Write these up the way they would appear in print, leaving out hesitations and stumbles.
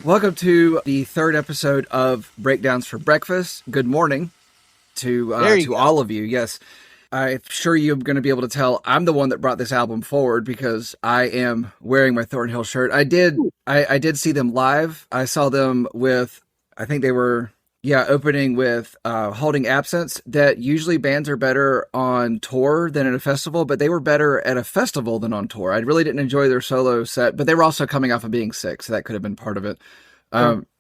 Welcome to the third episode of Breakdowns for Breakfast. Good morning to all of you. Yes, I'm sure you're going to be able to tell I'm the one that brought this album forward because I am wearing my Thornhill shirt. I did see them live. I saw them with, I think they were, opening with Holding Absence. That usually bands are better on tour than at a festival, but they were better at a festival than on tour. I really didn't enjoy their solo set, but they were also coming off of being sick, so that could have been part of it.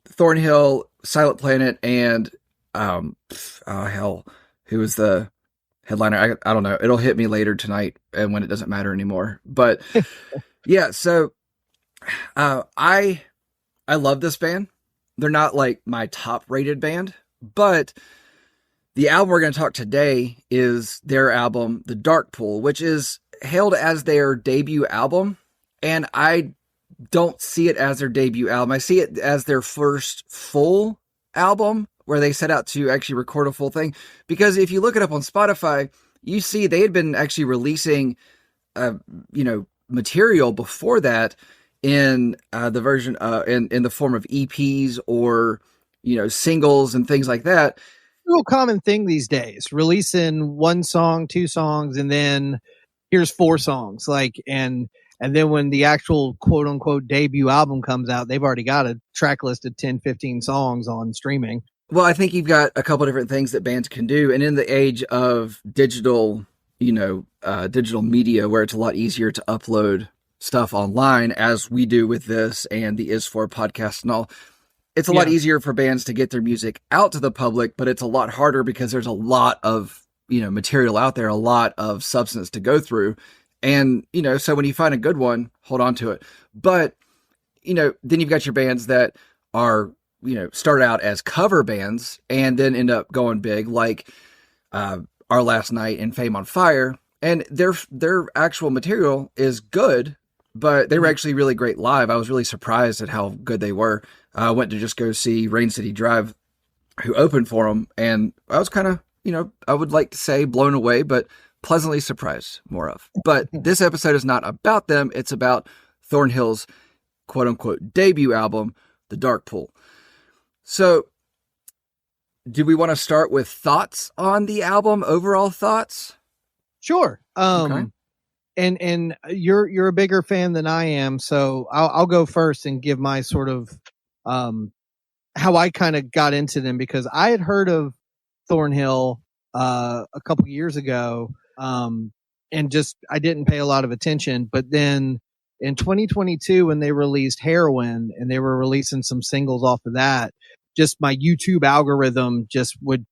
Thornhill, Silent Planet, and who was the headliner? I don't know. It'll hit me later tonight, and when it doesn't matter anymore. But yeah, so I love this band. They're not like my top rated band, but the album we're going to talk today is their album, The Dark Pool, which is hailed as their debut album. And I don't see it as their debut album. I see it as their first full album where they set out to actually record a full thing. Because if you look it up on Spotify, you see they had been actually releasing, material before that in the version in the form of EPs or singles and things like that. Real common thing these days, releasing one song, two songs, and then here's four songs. And then when the actual quote unquote debut album comes out, they've already got a track list of 10, 15 songs on streaming. Well, I think you've got a couple different things that bands can do. And in the age of digital, digital media, where it's a lot easier to upload stuff online as we do with this and the Is4 podcast and all, it's a lot easier for bands to get their music out to the public, but it's a lot harder because there's a lot of, material out there, a lot of substance to go through. And, so when you find a good one, hold on to it. But, then you've got your bands that are, start out as cover bands and then end up going big, like Our Last Night and Fame on Fire. And their actual material is good, but they were actually really great live. I was really surprised at how good they were. I went to just go see Rain City Drive, who opened for them, and I was kind of, I would like to say blown away, but pleasantly surprised more of. But this episode is not about them. It's about Thornhill's quote unquote debut album, The Dark Pool. So do we want to start with thoughts on the album, overall thoughts? Sure. Okay. And you're a bigger fan than I am, so I'll go first and give my sort of how I kind of got into them, because I had heard of Thornhill a couple years ago, and just I didn't pay a lot of attention. But then in 2022, when they released Heroin and they were releasing some singles off of that, just my YouTube algorithm just would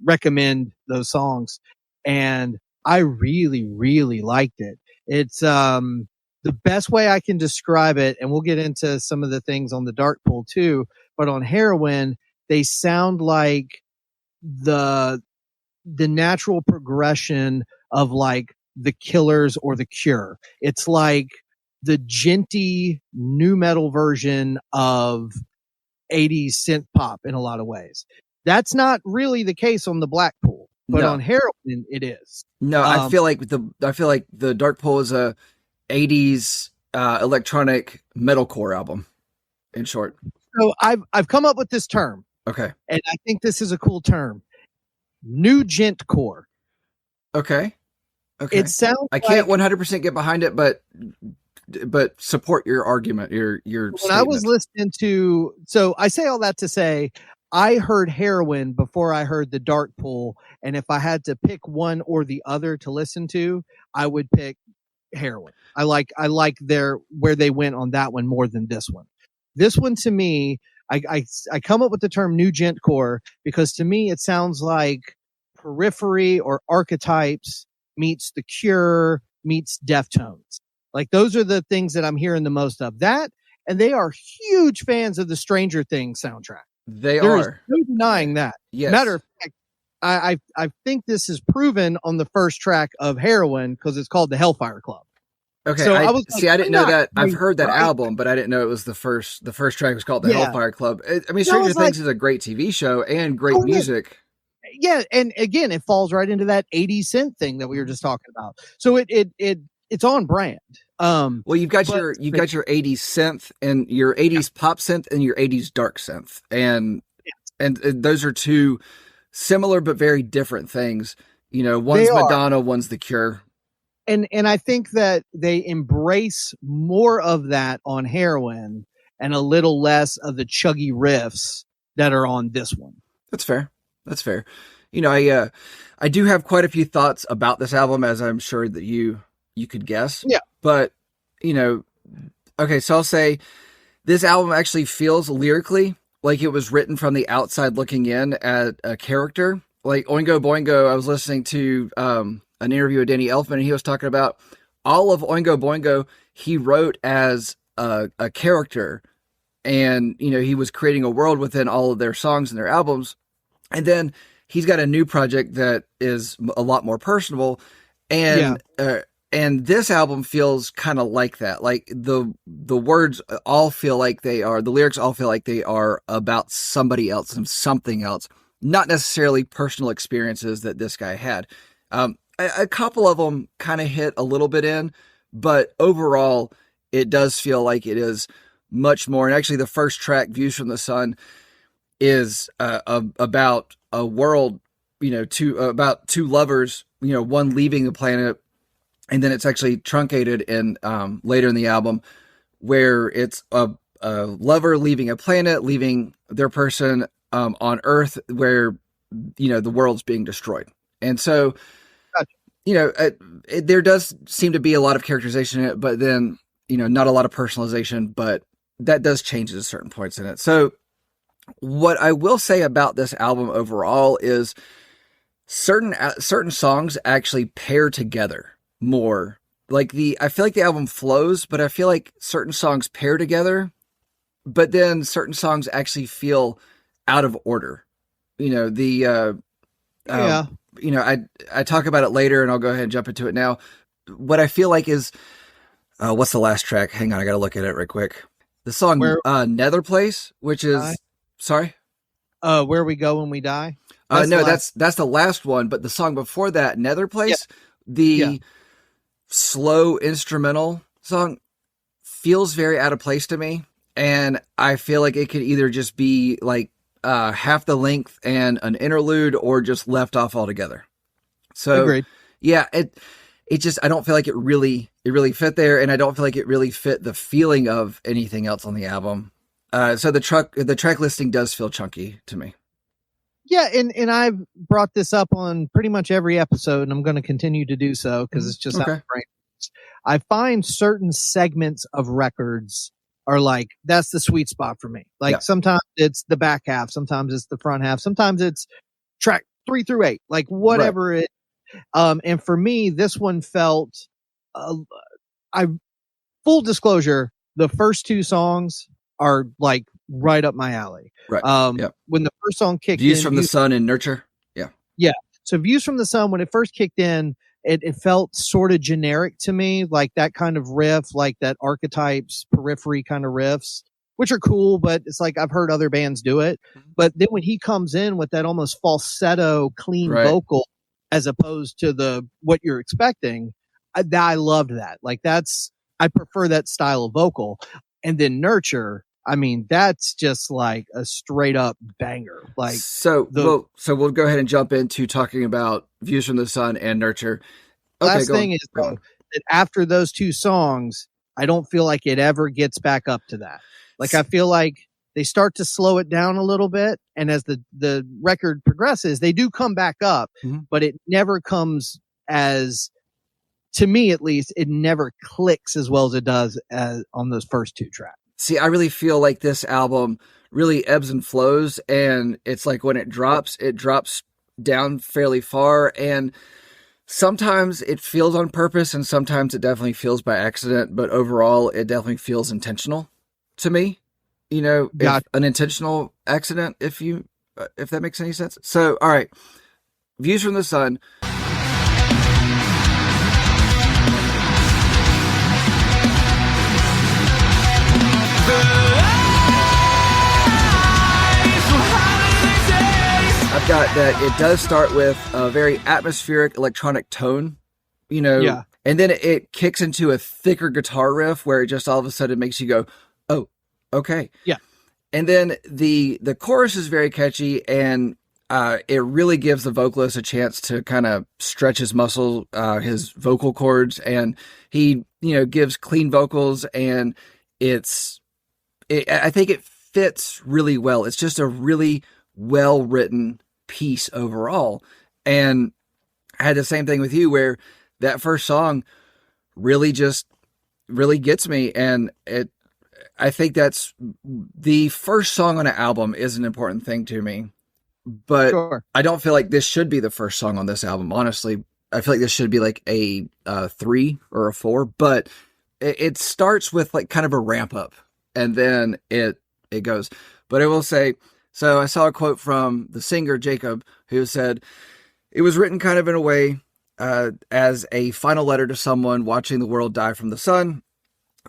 recommend those songs, and I really, really liked it. It's the best way I can describe it, and we'll get into some of the things on the Dark Pool too, but on Heroin, they sound like the natural progression of like the Killers or the Cure. It's like the djenty nu metal version of 80s synth pop in a lot of ways. That's not really the case on the Black Pool. But on Heroin, it is. No, I feel like the Dark Pool is a 80s electronic metalcore album, in short. So I've come up with this term. Okay. And I think this is a cool term. New gentcore. Okay. It sounds I can't 100% get behind it, but support your argument, your when statement. I was listening to, so I say all that to say, I heard Heroin before I heard the Dark Pool, and if I had to pick one or the other to listen to, I would pick Heroin. I like where they went on that one more than this one. This one, to me, I come up with the term new gentcore because to me it sounds like Periphery or Archetypes meets The Cure meets Deftones. Like those are the things that I'm hearing the most of. That, and they are huge fans of the Stranger Things soundtrack. There is no denying that. Yes. Matter of fact, I think this is proven on the first track of Heroin because it's called the Hellfire Club. Okay, so I didn't know that. I've heard that album, but I didn't know it was the first track was called the Hellfire Club. I mean, Stranger Things is a great TV show and great music. Yeah, and again, it falls right into that 80s synth thing that we were just talking about. So it it's on brand. Well, But you've got your 80s synth and your yeah, 80s pop synth and your 80s dark synth. And those are two similar but very different things. You know, they one's are. Madonna, one's The Cure. And I think that they embrace more of that on Heroin and a little less of the chuggy riffs that are on this one. That's fair. That's fair. You know, I do have quite a few thoughts about this album, as I'm sure that you could guess. Yeah. But, you know, okay, so I'll say this album actually feels lyrically like it was written from the outside looking in at a character. Like Oingo Boingo, I was listening to an interview with Danny Elfman, and he was talking about all of Oingo Boingo he wrote as a character. And, you know, he was creating a world within all of their songs and their albums. And then he's got a new project that is a lot more personable. And and this album feels kind of like that. Like the words all feel like the lyrics all feel like they are about somebody else and something else, not necessarily personal experiences that this guy had. A couple of them kind of hit a little bit in, but overall, it does feel like it is much more. And actually, the first track, "Views from the Sun," is about a world, you know, about two lovers, you know, one leaving the planet. And then it's actually truncated in later in the album, where it's a lover leaving a planet, leaving their person on Earth, where, you know, the world's being destroyed. And so, you know, there does seem to be a lot of characterization in it, but then, you know, not a lot of personalization, but that does change at certain points in it. So what I will say about this album overall is certain songs actually pair together more. Like I feel like the album flows, but I feel like certain songs pair together, but then certain songs actually feel out of order. You know, you know, I talk about it later, and I'll go ahead and jump into it now. What I feel like is, what's the last track? Hang on, I got to look at it right quick. The song Nether Place, which is, sorry? Where We Go When We Die? No, that's the last one, but the song before that, Nether Place, slow instrumental song feels very out of place to me. And I feel like it could either just be like half the length and an interlude, or just left off altogether. So agreed. Yeah, it just, I don't feel like it really fit there, and I don't feel like it really fit the feeling of anything else on the album. So the track listing does feel chunky to me. Yeah, and I've brought this up on pretty much every episode, and I'm going to continue to do so because it's just how my brain works. I find certain segments of records are like, that's the sweet spot for me. Like sometimes it's the back half, sometimes it's the front half, sometimes it's track 3 through 8, like whatever it. And for me, this one felt, full disclosure, the first two songs are like right up my alley. Right. When the first song kicked Views from the Sun and Nurture. Yeah. Yeah. So Views from the Sun, when it first kicked in, it felt sort of generic to me, like that kind of riff, like that Archetypes, Periphery kind of riffs, which are cool, but it's like I've heard other bands do it. But then when he comes in with that almost falsetto, clean vocal, as opposed to what you're expecting, I loved that. Like I prefer that style of vocal. And then Nurture, I mean, that's just like a straight up banger. Like so we'll go ahead and jump into talking about Views from the Sun and Nurture. Okay, last thing is though, that after those two songs, I don't feel like it ever gets back up to that. Like I feel like they start to slow it down a little bit, and as the record progresses, they do come back up, but it never comes as, to me at least, it never clicks as well as it does as on those first two tracks. See, I really feel like this album really ebbs and flows, and it's like when it drops down fairly far, and sometimes it feels on purpose, and sometimes it definitely feels by accident, but overall, it definitely feels intentional to me. You know, an intentional accident, if that makes any sense. So, all right, Views from the Sun. I've got that it does start with a very atmospheric electronic tone, you know, and then it kicks into a thicker guitar riff where it just all of a sudden makes you go, oh, okay. Yeah, And then the chorus is very catchy, and it really gives the vocalist a chance to kind of stretch his muscle, his vocal cords, and he gives clean vocals, and I think it fits really well. It's just a really well written piece overall, and I had the same thing with you where that first song really just really gets me, and it I think that's the first song on an album is an important thing to me, but sure. I don't feel like this should be the first song on this album. Honestly, I feel like this should be like a 3 or a 4, but it starts with like kind of a ramp up, and then it goes. But I will say, so I saw a quote from the singer Jacob who said it was written kind of in a way as a final letter to someone watching the world die from the sun.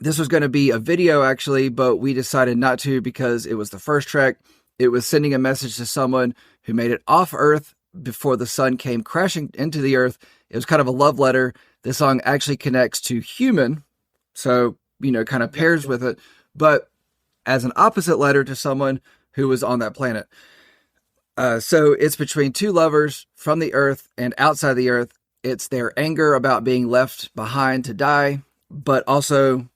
This was going to be a video actually, but we decided not to because it was the first track. It was sending a message to someone who made it off Earth before the sun came crashing into the Earth. It was kind of a love letter. This song actually connects to human, so, kind of pairs with it, but as an opposite letter to someone who was on that planet. So it's between two lovers from the Earth and outside the Earth. It's their anger about being left behind to die, but also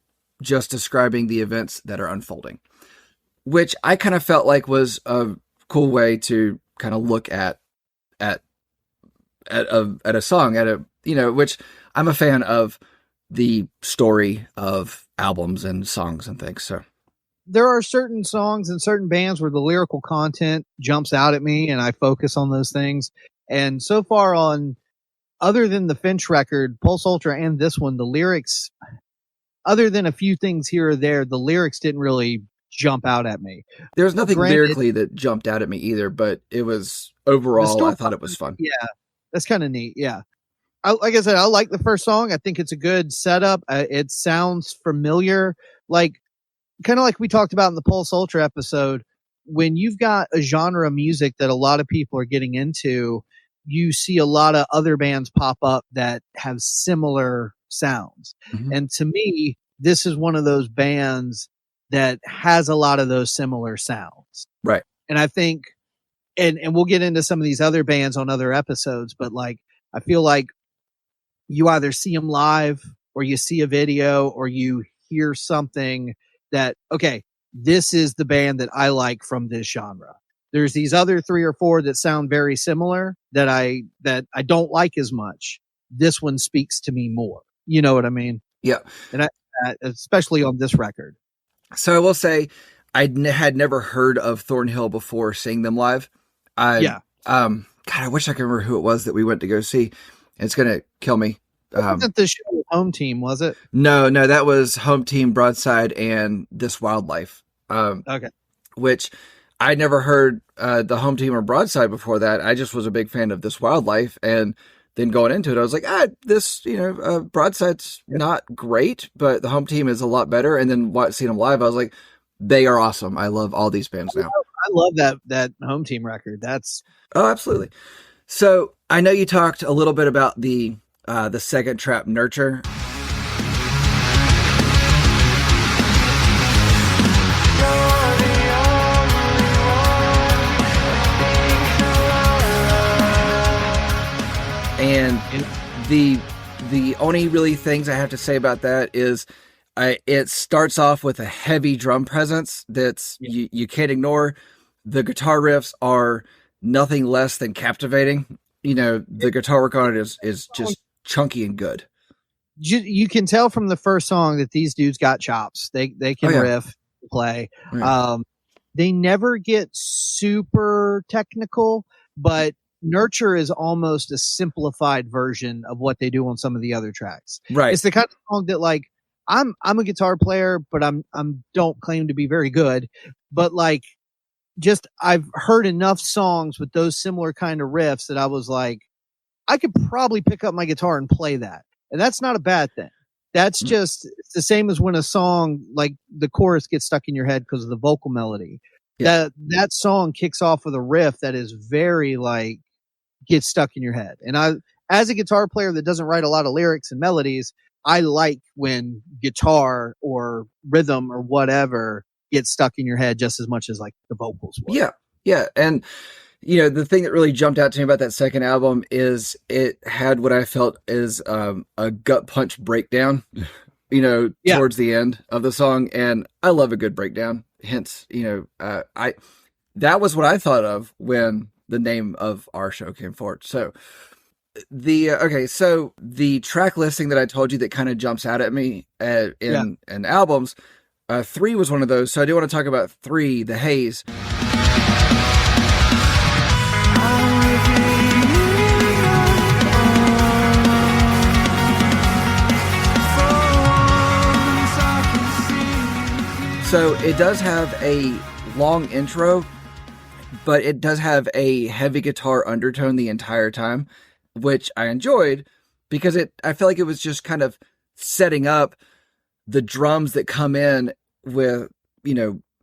just describing the events that are unfolding, which I kind of felt like was a cool way to kind of look at a song, which I'm a fan of the story of albums and songs and things. So There are certain songs and certain bands where the lyrical content jumps out at me and I focus on those things. And so far on, other than the Finch record, Pulse Ultra and this one, the lyrics, other than a few things here or there, the lyrics didn't really jump out at me. there was nothing Granted, lyrically that jumped out at me either, but it was overall, I thought it was fun. yeah, that's kind of neat. Yeah. Like I said, I like the first song. I think it's a good setup. It sounds familiar. Like, kind of like we talked about in the Pulse Ultra episode, when you've got a genre of music that a lot of people are getting into, you see a lot of other bands pop up that have similar sounds. Mm-hmm. And to me, this is one of those bands that has a lot of those similar sounds. Right. And I think, and we'll get into some of these other bands on other episodes, but like, I feel like you either see them live or you see a video or you hear something that, okay, this is the band that I like from this genre. There's these other 3 or 4 that sound very similar that I don't like as much. This one speaks to me more. You know what I mean? Yeah. And especially on this record. So I will say I had never heard of Thornhill before seeing them live. God, I wish I could remember who it was that we went to go see. It's going to kill me. Wasn't the show Home Team, was it? No, that was Home Team, Broadside, and This Wildlife. Okay. Which I never heard the Home Team or Broadside before that. I just was a big fan of This Wildlife, and then going into it, I was like, this, Broadside's not great, but the Home Team is a lot better. And then seeing them live, I was like, they are awesome. I love all these bands now. I love that Home Team record. Oh, absolutely. So I know you talked a little bit about the second trap, Nurture. And the only really things I have to say about that is it starts off with a heavy drum presence that's you can't ignore. The guitar riffs are nothing less than captivating. The guitar work on it is just chunky and good. You can tell from the first song that these dudes got chops. They can riff, play. Yeah. They never get super technical, but Nurture is almost a simplified version of what they do on some of the other tracks. Right. It's the kind of song that like I'm a guitar player, but I'm don't claim to be very good. But like just I've heard enough songs with those similar kind of riffs that I was like, I could probably pick up my guitar and play that. And that's not a bad thing. That's just it's the same as when a song like the chorus gets stuck in your head because of the vocal melody. Yeah. That song kicks off with a riff that is very like gets stuck in your head. And as a guitar player that doesn't write a lot of lyrics and melodies, I like when guitar or rhythm or whatever gets stuck in your head just as much as like the vocals would. Yeah. Yeah. And, the thing that really jumped out to me about that second album is it had what I felt is a gut punch breakdown, Yeah. towards the end of the song. And I love a good breakdown. Hence, that was what I thought of when the name of our show came forward. So so the track listing that I told you that kind of jumps out at me in albums, 3 was one of those. So I do want to talk about 3, The Haze. So it does have a long intro, but it does have a heavy guitar undertone the entire time, which I enjoyed because I feel like it was just kind of setting up the drums that come in with,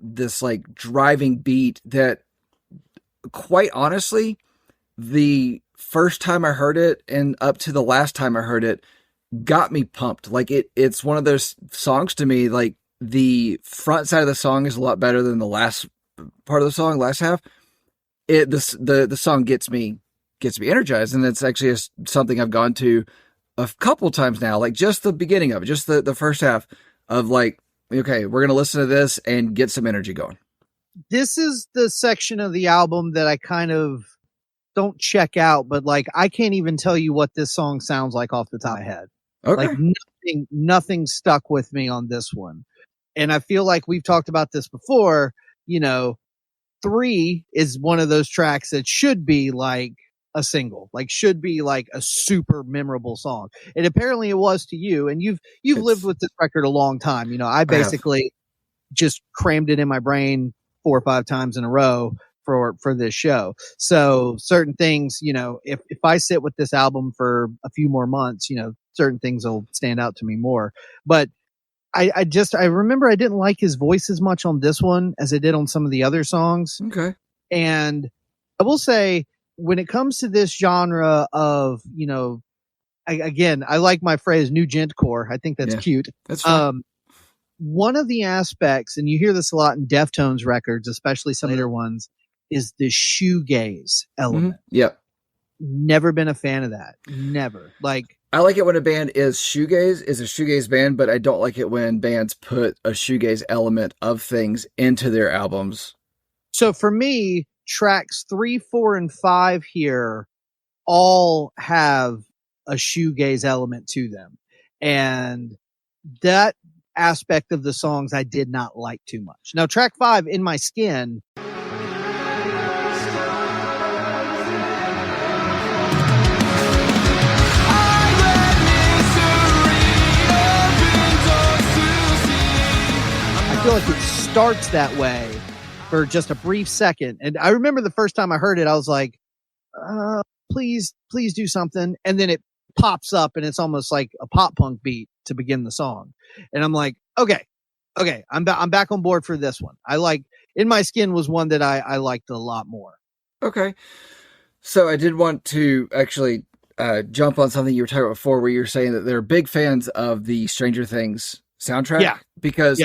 this like driving beat that, quite honestly, the first time I heard it and up to the last time I heard it got me pumped. Like it's one of those songs to me, like the front side of the song is a lot better than the last part of the song, last half. The song gets me energized, and it's actually something I've gone to a couple times now, like just the beginning of it, just the first half of like, okay, we're going to listen to this and get some energy going. This is the section of the album that I kind of don't check out, but like I can't even tell you what this song sounds like off the top of my head. Okay. Like nothing stuck with me on this one. And I feel like we've talked about this before, 3 is one of those tracks that should be like a single, like should be like a super memorable song. And apparently it was to you. And you've lived with this record a long time. I basically just crammed it in my brain 4 or 5 times in a row for this show. So certain things, if I sit with this album for a few more months, certain things will stand out to me more. But I remember I didn't like his voice as much on this one as I did on some of the other songs. Okay. And I will say, when it comes to this genre of, I like my phrase new gentcore. I think that's cute. That's fine. One of the aspects, and you hear this a lot in Deftones records, especially some later ones, is the shoegaze element. Mm-hmm. Yep. Never been a fan of that. Never. Like, I like it when a band is a shoegaze band, but I don't like it when bands put a shoegaze element of things into their albums. So for me, tracks 3, 4, and 5 here all have a shoegaze element to them. And that aspect of the songs I did not like too much. Now, track 5, In My Skin, I feel like it starts that way for just a brief second. And I remember the first time I heard it, I was like, please do something. And then it pops up and it's almost like a pop punk beat to begin the song. And I'm like, okay, I'm back on board for this one. I like In My Skin was one that I liked a lot more. Okay. So I did want to actually jump on something you were talking about before, where you were saying that they're big fans of the Stranger Things soundtrack. Yeah. Because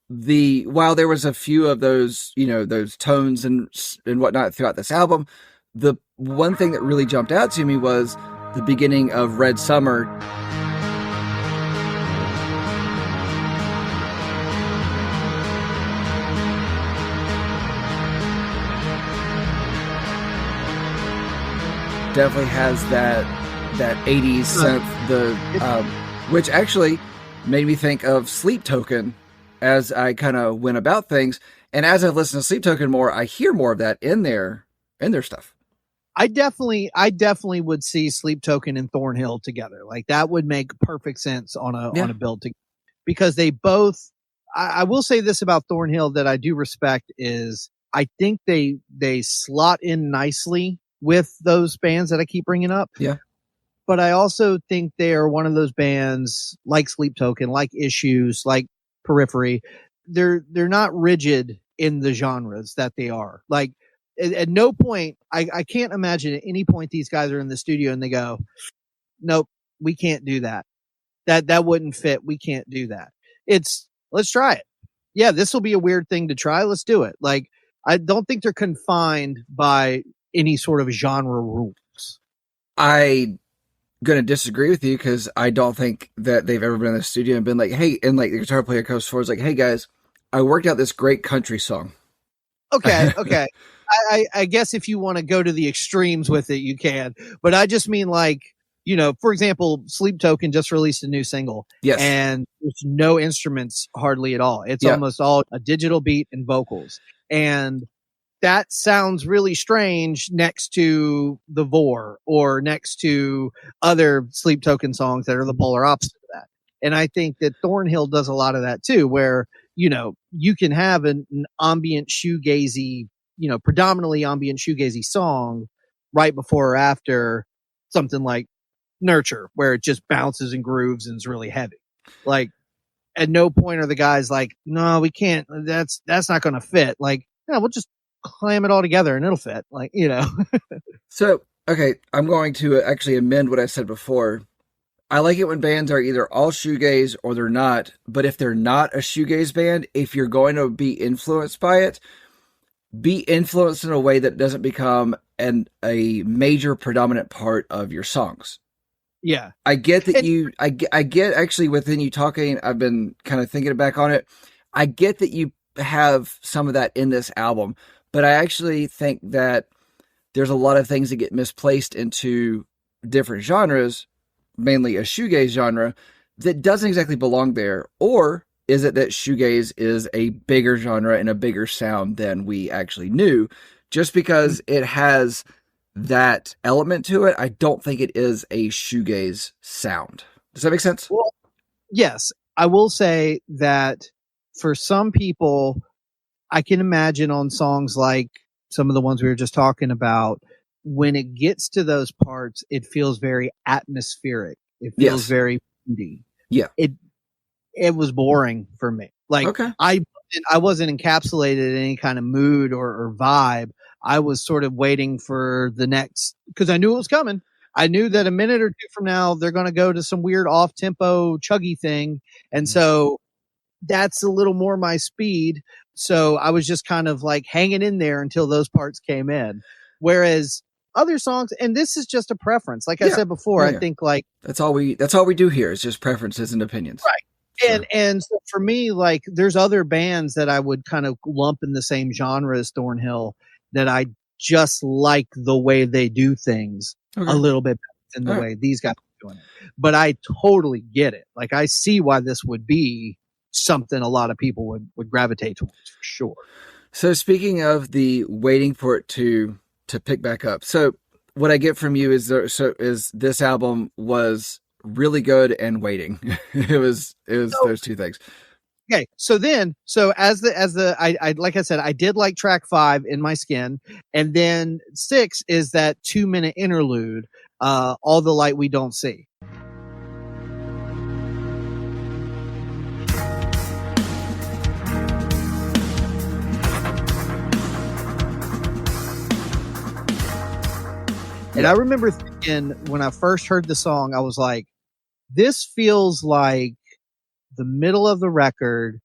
while there was a few of those, those tones and whatnot throughout this album, the one thing that really jumped out to me was the beginning of Red Summer. Definitely has that 80s synth, which actually made me think of Sleep Token as I kind of went about things. And as I've listened to Sleep Token more, I hear more of that in their stuff. I definitely would see Sleep Token and Thornhill together. Like that would make perfect sense on a build together, because they both, I will say this about Thornhill that I do respect is I think they slot in nicely with those bands that I keep bringing up. Yeah. But I also think they are one of those bands like Sleep Token, like Issues, like Periphery. They're not rigid in the genres that they are. Like at no point, I can't imagine at any point these guys are in the studio and they go, nope, we can't do that. That wouldn't fit. We can't do that. It's let's try it. Yeah, this will be a weird thing to try. Let's do it. Like I don't think they're confined by any sort of genre rules. I going to disagree with you because I don't think that they've ever been in the studio and been like, hey, and like the guitar player comes forward, is like, hey guys, I worked out this great country song. Okay. I guess if you want to go to the extremes with it, you can. But I just mean like, for example, Sleep Token just released a new single. Yes. And there's no instruments hardly at all. It's almost all a digital beat and vocals. And that sounds really strange next to The Vor or next to other Sleep Token songs that are the polar opposite of that. And I think that Thornhill does a lot of that too, where, you can have an ambient shoegazy, predominantly ambient shoegazy song right before or after something like Nurture, where it just bounces and grooves and is really heavy. Like at no point are the guys like, no, we can't, that's not going to fit. Like, yeah, we'll just clam it all together and it'll fit. Like, So, okay, I'm going to actually amend what I said before. I like it when bands are either all shoegaze or they're not. But if they're not a shoegaze band, if you're going to be influenced by it, be influenced in a way that doesn't become a major predominant part of your songs. Yeah. I get that I get actually within you talking, I've been kind of thinking back on it. I get that you have some of that in this album, but I actually think that there's a lot of things that get misplaced into different genres, mainly a shoegaze genre, that doesn't exactly belong there. Or is it that shoegaze is a bigger genre and a bigger sound than we actually knew? Just because it has that element to it, I don't think it is a shoegaze sound. Does that make sense? Well, yes. I will say that for some people, I can imagine on songs like some of the ones we were just talking about, when it gets to those parts, it feels very atmospheric. It feels very moody. Yeah. It was boring for me. Like, okay. I wasn't encapsulated in any kind of mood or vibe. I was sort of waiting for the next, because I knew it was coming. I knew that a minute or two from now, they're going to go to some weird off tempo chuggy thing. And so that's a little more my speed. So I was just kind of like hanging in there until those parts came in. Whereas other songs, and this is just a preference. Like I said before, I think like that's all we do here is just preferences and opinions. Right. Sure. And so for me, like there's other bands that I would kind of lump in the same genre as Thornhill that I just like the way they do things a little bit better than the way these guys are doing it. But I totally get it. Like I see why this would be something a lot of people would gravitate towards for sure. So speaking of the waiting for it to pick back up. So what I get from you is this album was really good and waiting. it was those two things. Okay. So I like I said, I did like track 5 In My Skin. And then 6 is that 2-minute interlude, All the Light We Don't See. And I remember thinking when I first heard the song, I was like, this feels like the middle of the record.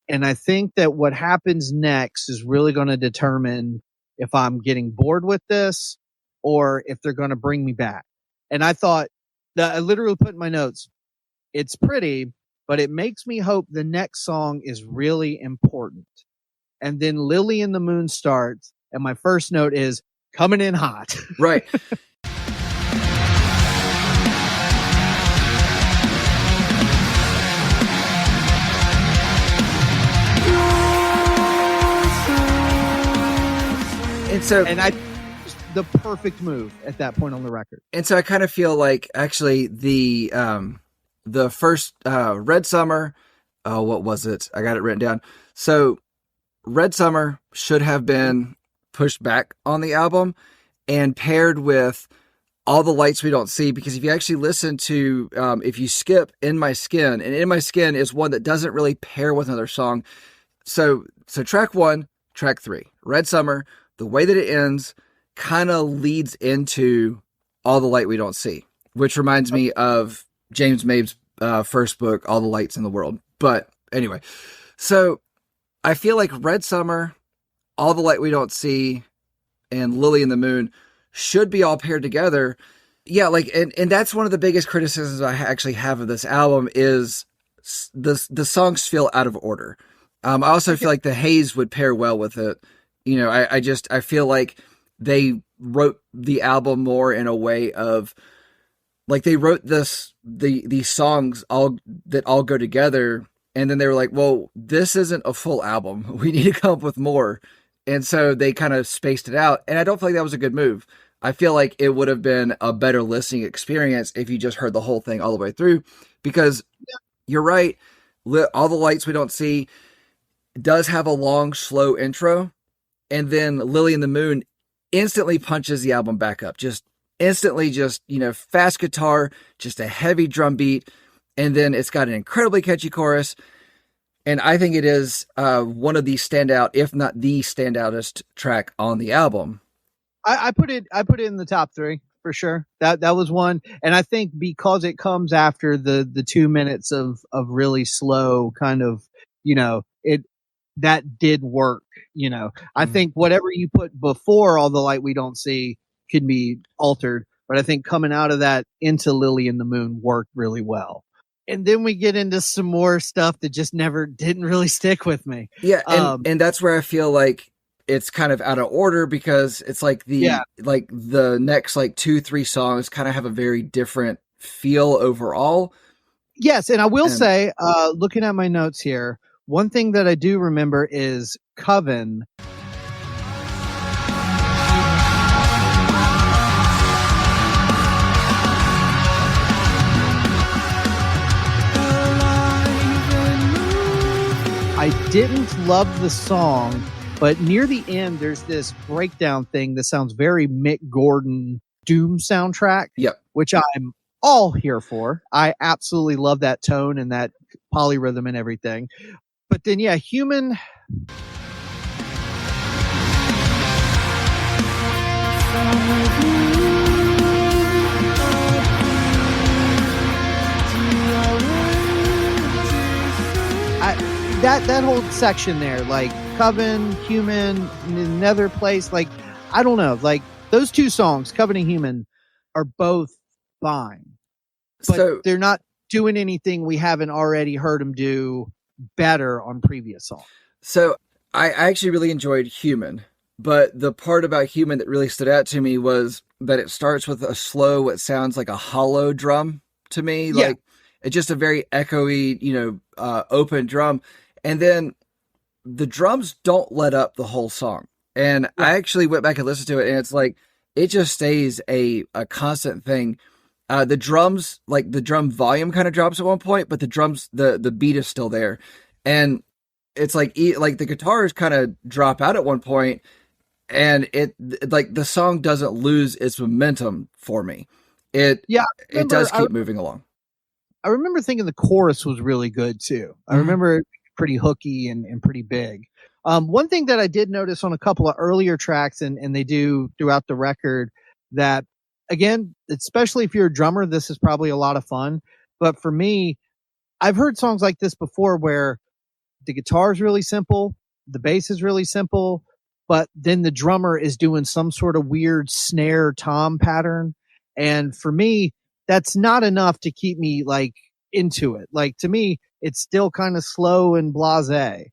And I think that what happens next is really going to determine if I'm getting bored with this or if they're going to bring me back. And I thought that I literally put in my notes, it's pretty, but it makes me hope the next song is really important. And then Lily in the Moon starts. And my first note is, coming in hot. Right. And I the perfect move at that point on the record. And so I kind of feel like actually the first Red Summer, what was it? I got it written down. So Red Summer should have been pushed back on the album and paired with All the Lights We Don't See, because if you actually listen to if you skip In My Skin, and In My Skin is one that doesn't really pair with another song. So track 1, track 3, Red Summer, the way that it ends kind of leads into All the Light We Don't See, which reminds me of James Mabe's first book, All the Lights in the World. But anyway, so I feel like Red Summer, All the Light We Don't See, and Lily in the Moon should be all paired together. Yeah, like, and that's one of the biggest criticisms I actually have of this album is the songs feel out of order. I also feel like The Haze would pair well with it. You know, I feel like they wrote the album more in a way of, like, they wrote these songs all go together, and then they were like, well, this isn't a full album. We need to come up with more. And so they kind of spaced it out. And I don't feel like that was a good move. I feel like it would have been a better listening experience if you just heard the whole thing all the way through, because you're right. All the Lights We Don't See does have a long, slow intro. And then Lily in the Moon instantly punches the album back up. Just instantly, just, you know, fast guitar, just a heavy drum beat. And then it's got an incredibly catchy chorus. And I think it is one of the standout, if not the standoutest track on the album. I put it in the top 3 for sure. That was one. And I think because it comes after the 2 minutes of really slow kind of, you know, that did work, you know. I think whatever you put before All the Light We Don't See can be altered, but I think coming out of that into Lily in the Moon worked really well. And then we get into some more stuff that just didn't really stick with me. Yeah, and that's where I feel like it's kind of out of order, because it's like the next like 2-3 songs kind of have a very different feel overall. Yes, and I will say, looking at my notes here, one thing that I do remember is Coven. I didn't love the song, but near the end, there's this breakdown thing that sounds very Mick Gordon Doom soundtrack, which I'm all here for. I absolutely love that tone and that polyrhythm and everything. But then, yeah, Human. That whole section there, like Coven, Human, Another Place, like, I don't know, like those 2 songs, Coven and Human, are both fine, but they're not doing anything we haven't already heard them do better on previous songs. So I actually really enjoyed Human, but the part about Human that really stood out to me was that it starts with a slow, what sounds like a hollow drum to me. Yeah. Like, it's just a very echoey, you know, open drum. And then the drums don't let up the whole song. And I actually went back and listened to it, and it's like, it just stays a constant thing. The drums, like the drum volume kind of drops at one point, but the drums, the beat is still there. And it's like the guitars kind of drop out at one point, and it like the song doesn't lose its momentum for me. It does keep moving along. I remember thinking the chorus was really good too. I remember it pretty hooky and pretty big. One thing that I did notice on a couple of earlier tracks, and they do throughout the record, that again, especially if you're a drummer, this is probably a lot of fun. But for me, I've heard songs like this before where the guitar is really simple, the bass is really simple, but then the drummer is doing some sort of weird snare tom pattern. And for me, that's not enough to keep me like into it. Like, to me, it's still kind of slow and blasé.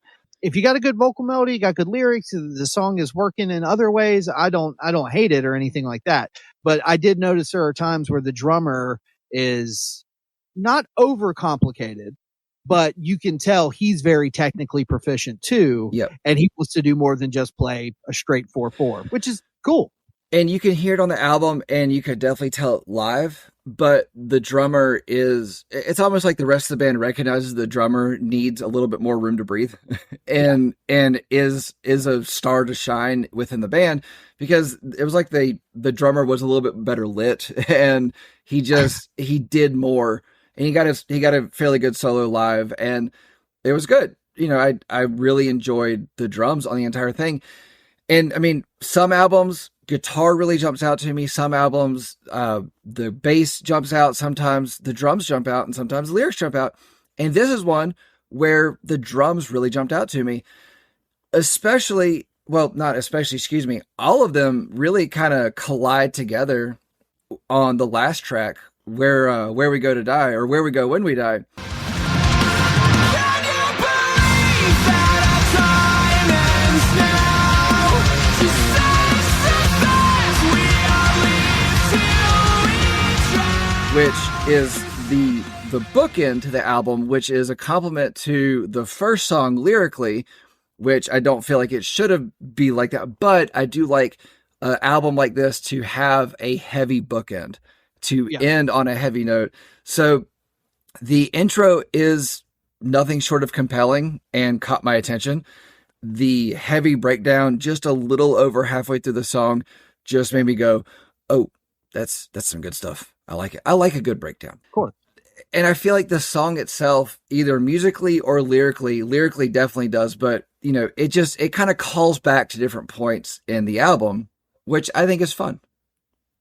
If you got a good vocal melody, you got good lyrics, the song is working in other ways, I don't hate it or anything like that. But I did notice there are times where the drummer is not overcomplicated, but you can tell he's very technically proficient too. Yep. And he wants to do more than just play a straight 4/4, which is cool. And you can hear it on the album, and you could definitely tell it live, but the drummer it's almost like the rest of the band recognizes the drummer needs a little bit more room to breathe and is a star to shine within the band, because it was like the drummer was a little bit better lit, and he did more, and he got a fairly good solo live, and it was good. You know, I really enjoyed the drums on the entire thing. And I mean, some albums, guitar really jumps out to me. Some albums, the bass jumps out. Sometimes the drums jump out, and sometimes the lyrics jump out. And this is one where the drums really jumped out to me, especially, well, not especially, excuse me. All of them really kind of collide together on the last track, where we go to die, or where we go when we die. Which is the bookend to the album, which is a compliment to the first song lyrically, which I don't feel like it should have be like that, but I do like an album like this to have a heavy bookend, to end on a heavy note. So the intro is nothing short of compelling and caught my attention. The heavy breakdown, just a little over halfway through the song, just made me go, "Oh, that's some good stuff. I like it. I like a good breakdown." Of course. And I feel like the song itself, either musically or lyrically definitely does, but it kind of calls back to different points in the album, which I think is fun.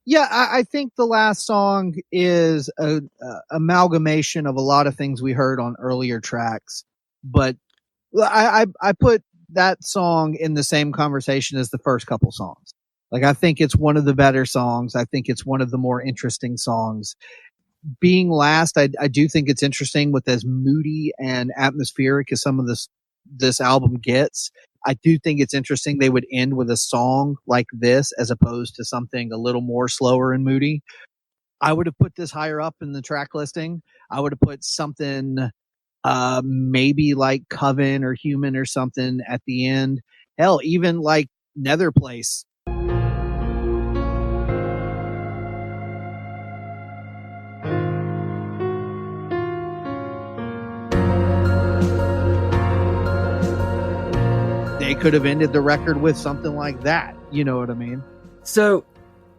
Yeah, I think the last song is a amalgamation of a lot of things we heard on earlier tracks, but I put that song in the same conversation as the first couple songs. Like, I think it's one of the better songs. I think it's one of the more interesting songs. Being last, I do think it's interesting with as moody and atmospheric as some of this album gets. I do think it's interesting they would end with a song like this as opposed to something a little more slower and moody. I would have put this higher up in the track listing. I would have put something maybe like Coven or Human or something at the end. Hell, even like Nether Place. They could have ended the record with something like that. You know what I mean? So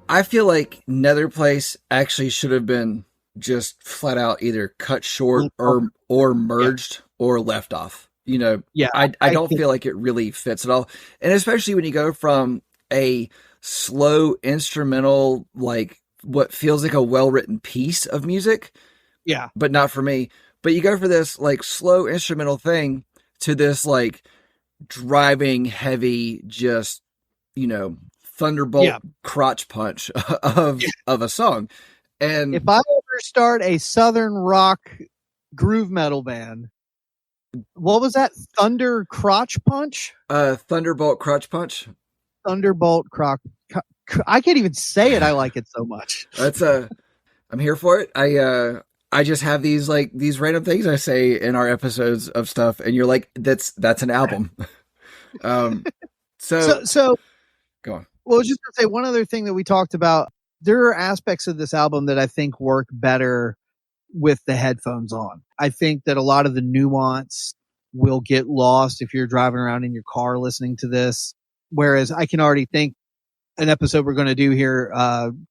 I feel like Nether Place actually should have been just flat out either cut short or merged or left off. I don't feel like it really fits at all. And especially when you go from a slow instrumental, like what feels like a well-written piece of music. Yeah. But not for me. But you go for this like slow instrumental thing to this like driving heavy, just, thunderbolt crotch punch of a song. And if I ever start a southern rock groove metal band, what was that? Thunder crotch punch? Thunderbolt crotch punch. Thunderbolt crotch. I can't even say it. I like it so much. I'm here for it. I just have these random things I say in our episodes of stuff, and you're like, that's an album. So go on. Well, I was just gonna say one other thing that we talked about. There are aspects of this album that I think work better with the headphones on. I think that a lot of the nuance will get lost if you're driving around in your car listening to this. Whereas I can already think an episode we're going to do here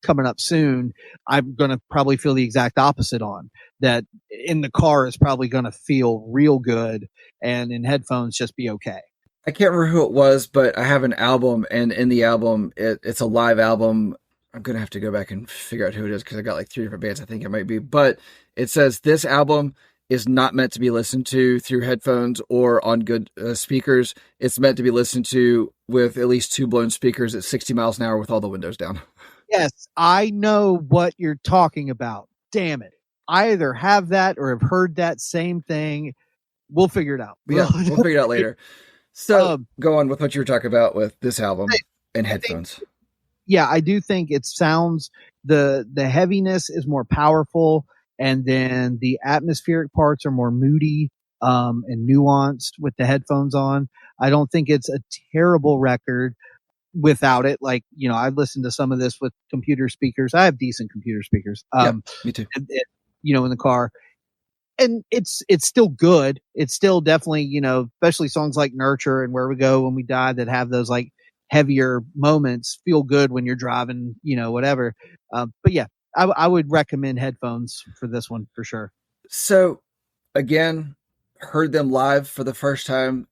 coming up soon, I'm going to probably feel the exact opposite on. That in the car is probably going to feel real good, and in headphones just be okay. I can't remember who it was, but I have an album, and in the album, it's a live album. I'm going to have to go back and figure out who it is because I got like 3 different bands I think it might be. But it says this album is not meant to be listened to through headphones or on good speakers. It's meant to be listened to with at least 2 blown speakers at 60 miles an hour with all the windows down. Yes, I know what you're talking about. Damn it. I either have that or have heard that same thing. We'll figure it out. Yeah, we'll figure it out later. So go on with what you were talking about with this album and headphones. I do think it sounds, the heaviness is more powerful, and then the atmospheric parts are more moody and nuanced with the headphones on. I don't think it's a terrible record without it. Like, I've listened to some of this with computer speakers. I have decent computer speakers. Me too. In the car. And it's still good. It's still definitely, especially songs like Nurture and Where We Go When We Die that have those like heavier moments feel good when you're driving, whatever. But yeah, I would recommend headphones for this one for sure. So again, heard them live for the first time.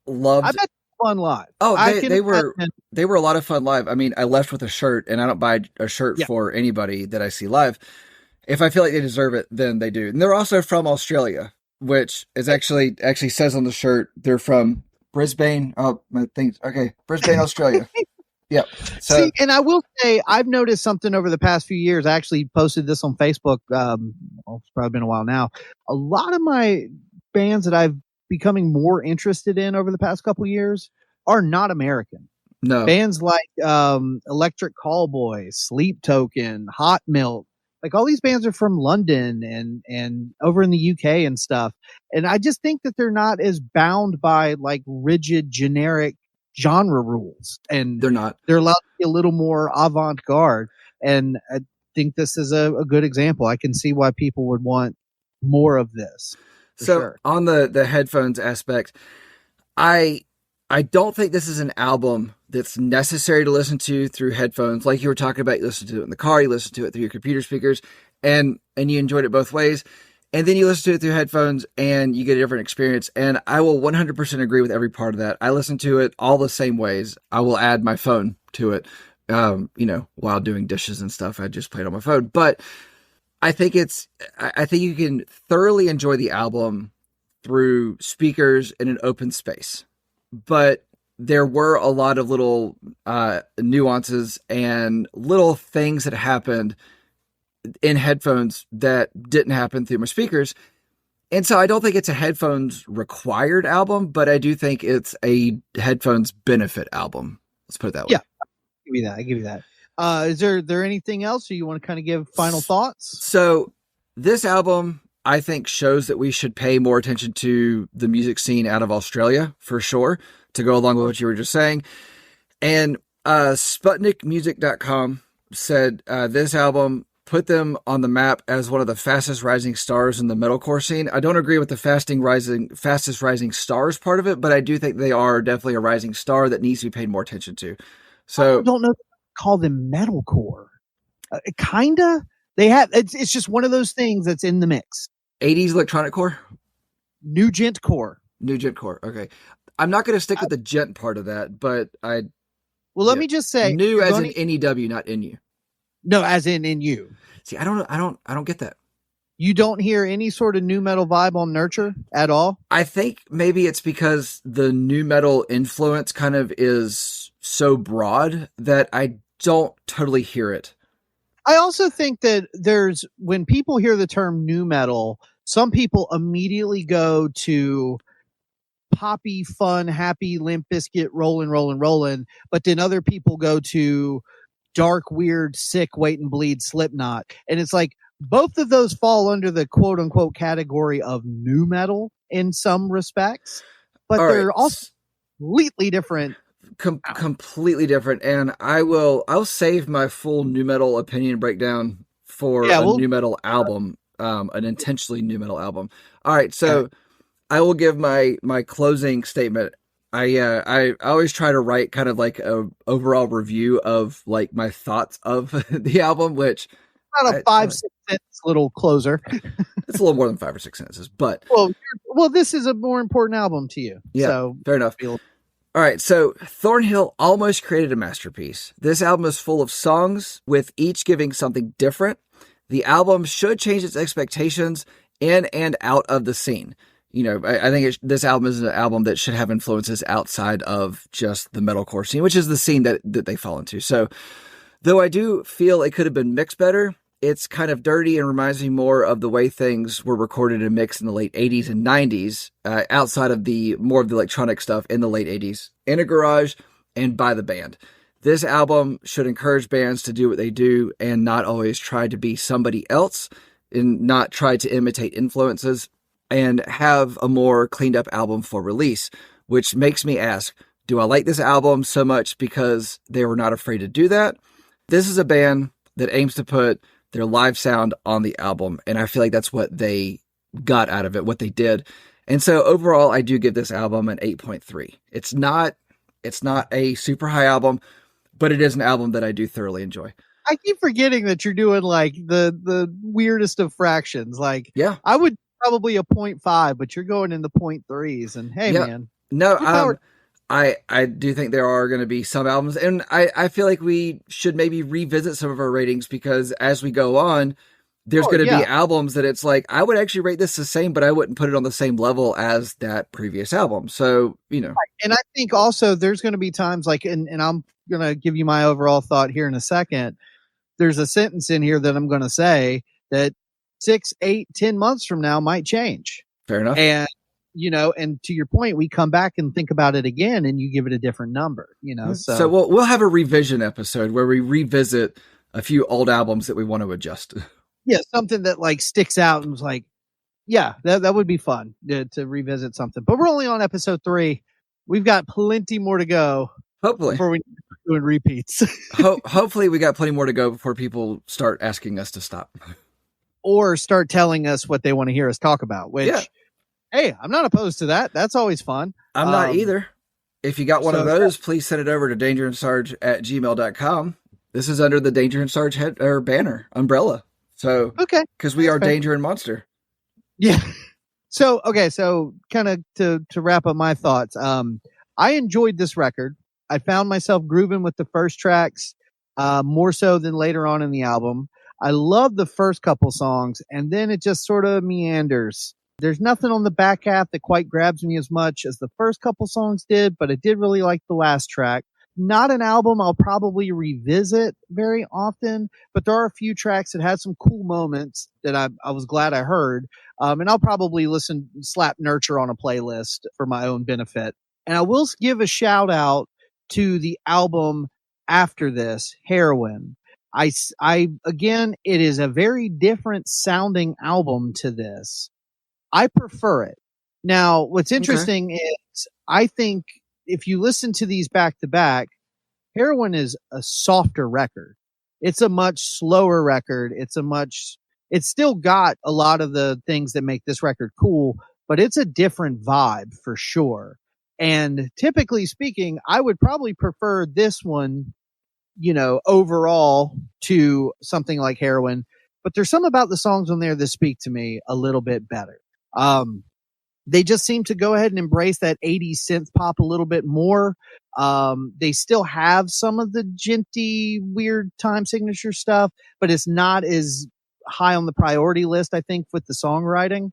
Loved. I bet fun live. Oh, I they can they were imagine. they were a lot of fun live. I mean, I left with a shirt, and I don't buy a shirt Yeah. for anybody that I see live. If I feel like they deserve it, then they do. And they're also from Australia, which is actually says on the shirt they're from Brisbane. Oh, my things. Okay, Brisbane, Australia. Yep. So See, and I will say, I've noticed something over the past few years. I actually posted this on Facebook. Well, it's probably been a while now. A lot of my bands that I've becoming more interested in over the past couple years are not American. no, Bands like Electric Callboy, Sleep Token, Hot Milk, like all these bands are from London and over in the UK and stuff. And I just think that they're not as bound by like rigid generic genre rules, and they're not. they're allowed to be a little more avant-garde. And I think this is a good example. I can see why people would want more of this for So sure. on the headphones aspect, I I don't think this is an album that's necessary to listen to through headphones. Like you were talking about, you listen to it in the car, you listen to it through your computer speakers, and you enjoyed it both ways. And then you listen to it through headphones and you get a different experience. And I will 100% agree with every part of that. I listen to it all the same ways. I will add my phone to it, while doing dishes and stuff. I just play it on my phone. But I think you can thoroughly enjoy the album through speakers in an open space. But there were a lot of little nuances and little things that happened in headphones that didn't happen through my speakers. And so I don't think it's a headphones required album, but I do think it's a headphones benefit album. Let's put it that way. Yeah, give you that. I give you that. Is there anything else, or you want to kind of give final thoughts? So this album, I think, shows that we should pay more attention to the music scene out of Australia for sure, to go along with what you were just saying. And SputnikMusic.com said this album put them on the map as one of the fastest rising stars in the metalcore scene. I don't agree with the fastest rising stars part of it, but I do think they are definitely a rising star that needs to be paid more attention to. So I don't know if I call them metalcore. Kinda. They have. It's just one of those things that's in the mix. 80s electronic core, New gent core. new gent core. Okay, I'm not going to stick with the gent part of that, but Well, let me just say, new as in NEW, not NU. no, as in you. See, I don't get that. You don't hear any sort of new metal vibe on Nurture at all? I think maybe it's because the new metal influence kind of is so broad that I don't totally hear it. I also think that when people hear the term new metal, some people immediately go to poppy, fun, happy, Limp Bizkit, rolling, but then other people go to dark, weird, sick, wait and bleed Slipknot. And it's like both of those fall under the quote unquote category of new metal in some respects, but they're also completely different. Completely different. And I'll save my full new metal opinion breakdown for a new metal album, an intentionally new metal album. All right. So I will give my closing statement. I always try to write kind of like a overall review of like my thoughts of the album, which about a 5-6 sentence little closer. It's a little more than 5 or 6 sentences, but well, this is a more important album to you. Yeah, so fair enough. All right, so Thornhill almost created a masterpiece. This album is full of songs, with each giving something different. The album should change its expectations in and out of the scene. You know, I think this album is an album that should have influences outside of just the metalcore scene, which is the scene that they fall into. So, though I do feel it could have been mixed better, it's kind of dirty and reminds me more of the way things were recorded and mixed in the late 80s and 90s, outside of more of the electronic stuff in the late 80s, in a garage and by the band. This album should encourage bands to do what they do and not always try to be somebody else, and not try to imitate influences, and have a more cleaned up album for release, which makes me ask, do I like this album so much because they were not afraid to do that? This is a band that aims to put their live sound on the album, and I feel like that's what they got out of it, what they did. And so overall, I do give this album an 8.3. It's not a super high album, but it is an album that I do thoroughly enjoy. I keep forgetting that you're doing like the weirdest of fractions. Like, yeah, I would probably a 0.5, but you're going in the 0.3s. And hey, man, no, I do think there are going to be some albums, and I feel like we should maybe revisit some of our ratings because as we go on, there's Oh going to be yeah. albums that it's like I would actually rate this the same, but I wouldn't put it on the same level as that previous album. So And I think also there's going to be times like, and I'm going to give you my overall thought here in a second. There's a sentence in here that I'm going to say that 6, 8, 10 months from now might change. fair enough. And, and to your point, we come back and think about it again and you give it a different number, So so we'll have a revision episode where we revisit a few old albums that we want to adjust. yeah, something that like sticks out and was like, yeah, that would be fun to revisit something. But we're only on episode 3. We've got plenty more to go Hopefully. before we start doing repeats. Hopefully we got plenty more to go before people start asking us to stop. Or start telling us what they want to hear us talk about, which, Yeah. hey, I'm not opposed to that. That's always fun. I'm not either. If you got one of so- those, please send it over to dangerandsarge@gmail.com. This is under the Danger and Sarge head or banner umbrella. So, Okay. because we are fair. Danger and Monster. Yeah. So, okay. So kind of to wrap up my thoughts. I enjoyed this record. I found myself grooving with the first tracks, more so than later on in the album. I love the first couple songs and then it just sort of meanders. There's nothing on the back half that quite grabs me as much as the first couple songs did, but I did really like the last track. Not an album I'll probably revisit very often, but there are a few tracks that had some cool moments that I was glad I heard. And I'll probably slap Nurture on a playlist for my own benefit. And I will give a shout out to the album after this, Heroin. Again, it is a very different sounding album to this. I prefer it. Now, what's interesting is I think if you listen to these back to back, Heroin is a softer record. It's a much slower record. It's still got a lot of the things that make this record cool, but it's a different vibe for sure. And typically speaking, I would probably prefer this one, overall to something like Heroin, but there's some about the songs on there that speak to me a little bit better. They just seem to go ahead and embrace that 80s synth pop a little bit more. They still have some of the djenty, weird time signature stuff, but it's not as high on the priority list, I think, with the songwriting.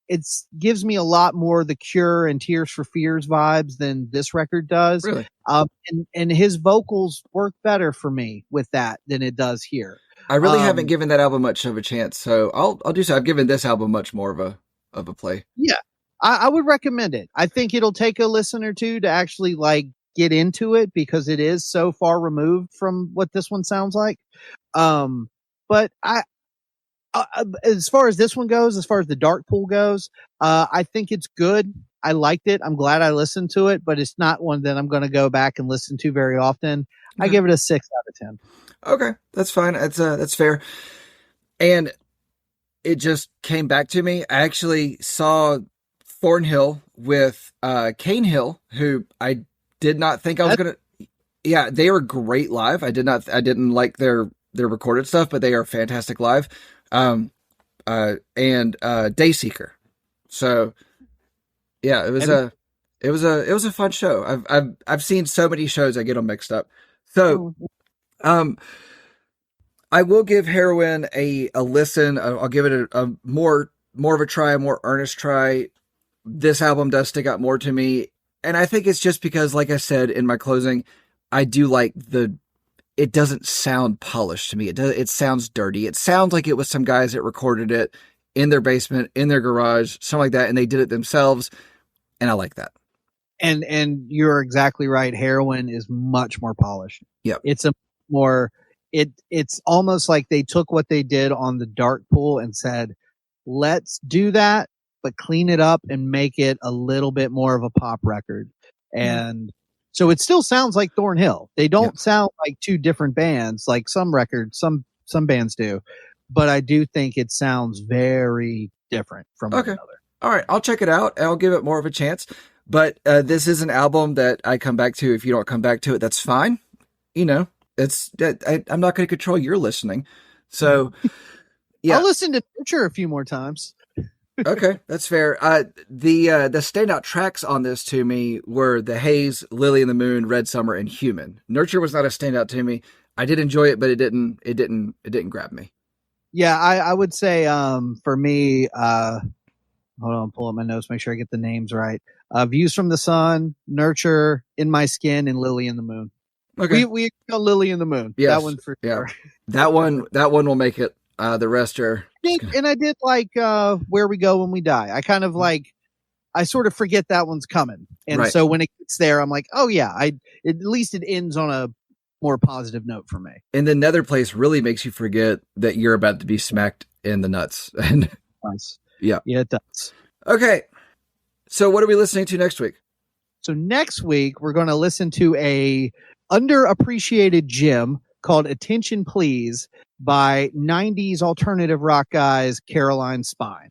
It gives me a lot more The Cure and Tears for Fears vibes than this record does. Really? And his vocals work better for me with that than it does here. I really haven't given that album much of a chance, so I'll do so. I've given this album much more of a play. Yeah, I would recommend it. I think it'll take a listen or two to actually like get into it because it is so far removed from what this one sounds like. But as far as this one goes, as far as the Dark Pool goes, I think it's good. I liked it. I'm glad I listened to it, but it's not one that I'm going to go back and listen to very often. I give it a 6 out of 10. Okay, that's fine. That's fair. And it just came back to me. I actually saw Thornhill with Cane Hill, who I did not think I was gonna. Yeah, they were great live. I didn't like their recorded stuff, but they are fantastic live. And Dayseeker. So yeah, it was a fun show. I've seen so many shows I get them mixed up. So I will give Heroin a listen. I'll give it a more of a try, a more earnest try. This album does stick out more to me. And I think it's just because, like I said in my closing, I do like it doesn't sound polished to me. It sounds dirty. It sounds like it was some guys that recorded it in their basement, in their garage, something like that. And they did it themselves. And I like that. And you're exactly right. Heroin is much more polished. Yeah. It's it's almost like they took what they did on the Dark Pool and said, let's do that, but clean it up and make it a little bit more of a pop record. And so it still sounds like Thornhill. They don't sound like two different bands, like some records, some bands do, but I do think it sounds very different from one another. All right. I'll check it out. I'll give it more of a chance, but this is an album that I come back to. If you don't come back to it, that's fine. I'm not going to control your listening. So yeah, I'll listen to Nurture a few more times. Okay, that's fair. The standout tracks on this to me were The Haze, Lily in the Moon, Red Summer, and Human. Nurture was not a standout to me. I did enjoy it, but it didn't grab me. Yeah, I would say for me, hold on, pull up my notes, make sure I get the names right. Views from the Sun, Nurture, In My Skin, and Lily in the Moon. Okay. We go Lily in the Moon. That Yes. one for Yeah. sure. That one will make it. The rest are. And I did like Where We Go When We Die. I kind of like I sort of forget that one's coming. And Right. so when it gets there, I'm like, oh yeah, at least it ends on a more positive note for me. And then Nether Place really makes you forget that you're about to be smacked in the nuts. And Nice. yeah. Yeah, it does. Okay. So what are we listening to next week? So next week we're going to listen to a underappreciated gem called Attention Please by 90s alternative rock guys Caroline Spine.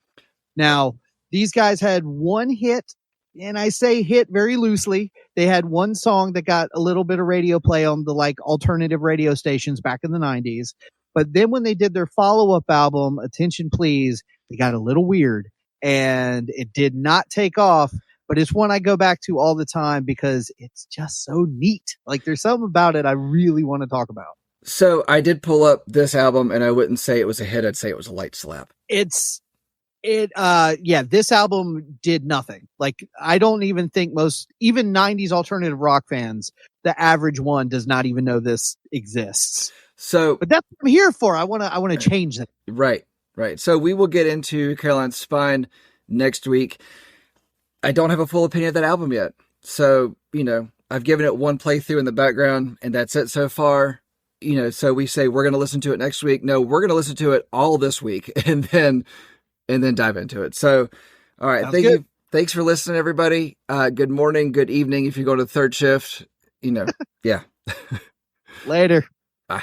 Now, these guys had one hit, and I say hit very loosely. They had one song that got a little bit of radio play on the like alternative radio stations back in the 90s. But then when they did their follow-up album, Attention Please, they got a little weird and it did not take off. But it's one I go back to all the time because it's just so neat. Like there's something about it I really want to talk about. So I did pull up this album, and I wouldn't say it was a hit. I'd say it was a light slap. This album did nothing. Like I don't even think even 90s alternative rock fans, the average one does not even know this exists. So, but that's what I'm here for. I want to change that. Right. So we will get into Caroline Spine next week. I don't have a full opinion of that album yet. So, I've given it one playthrough in the background, and that's it so far. So we say we're going to listen to it next week. No, we're going to listen to it all this week and then dive into it. So, all right. Sounds good. Thanks for listening, everybody. Good morning, good evening. If you go to third shift, yeah. Later. Bye.